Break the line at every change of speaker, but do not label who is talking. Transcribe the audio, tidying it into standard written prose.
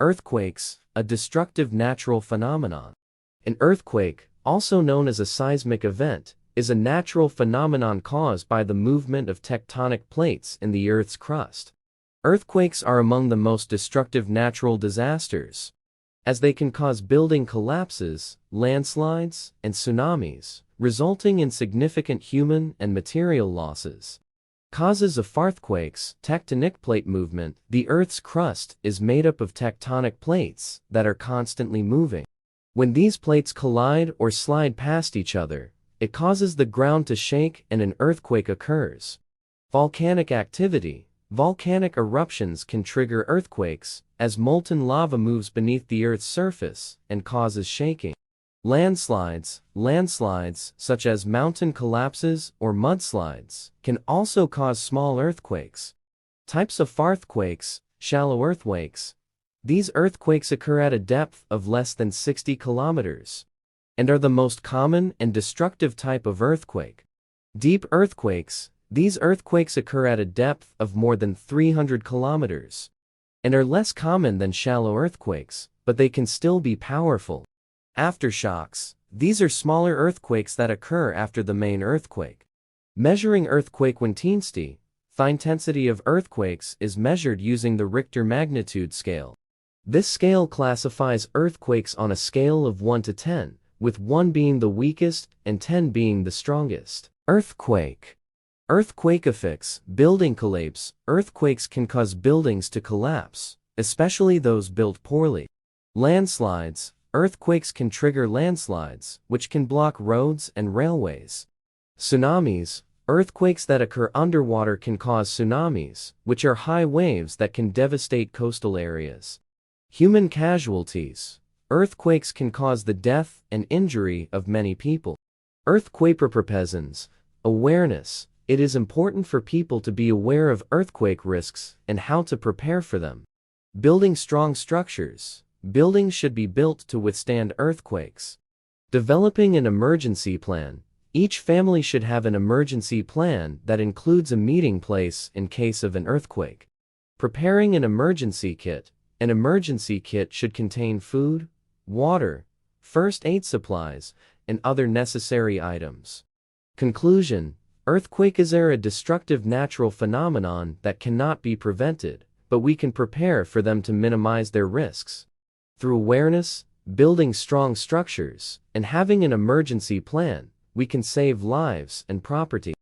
Earthquakes, a destructive natural phenomenon. An earthquake, also known as a seismic event, is a natural phenomenon caused by the movement of tectonic plates in the Earth's crust. Earthquakes are among the most destructive natural disasters, as they can cause building collapses, landslides, and tsunamis, resulting in significant human and material losses. Causes of earthquakes: tectonic plate movement. The Earth's crust is made up of tectonic plates that are constantly moving. When these plates collide or slide past each other, it causes the ground to shake and an earthquake occurs. Volcanic activity. Volcanic eruptions can trigger earthquakes, as molten lava moves beneath the Earth's surface and causes shaking. Landslides. Landslides, such as mountain collapses or mudslides, can also cause small earthquakes. Types of earthquakes: shallow earthquakes. These earthquakes occur at a depth of less than 60 kilometers and are the most common and destructive type of earthquake. Deep earthquakes. These earthquakes occur at a depth of more than 300 kilometers and are less common than shallow earthquakes, but they can still be powerful. Aftershocks. These are smaller earthquakes that occur after the main earthquake. Measuring earthquake intensity. The intensity of earthquakes is measured using the Richter magnitude scale. This scale classifies earthquakes on a scale of 1 to 10, with 1 being the weakest and 10 being the strongest. Earthquake. Earthquake effects. Building collapse. Earthquakes can cause buildings to collapse, especially those built poorly. Landslides. Earthquakes can trigger landslides, which can block roads and railways. Tsunamis. Earthquakes that occur underwater can cause tsunamis, which are high waves that can devastate coastal areas. Human casualties. Earthquakes can cause the death and injury of many people. Earthquake precautions. Awareness. It is important for people to be aware of earthquake risks and how to prepare for them. Building strong structures. Buildings should be built to withstand earthquakes. Developing an emergency plan. Each family should have an emergency plan that includes a meeting place in case of an earthquake. Preparing an emergency kit. An emergency kit should contain food, water, first aid supplies, and other necessary items. Conclusion: earthquakes are a destructive natural phenomenon that cannot be prevented, but we can prepare for them to minimize their risks. Through awareness, building strong structures, and having an emergency plan, we can save lives and property.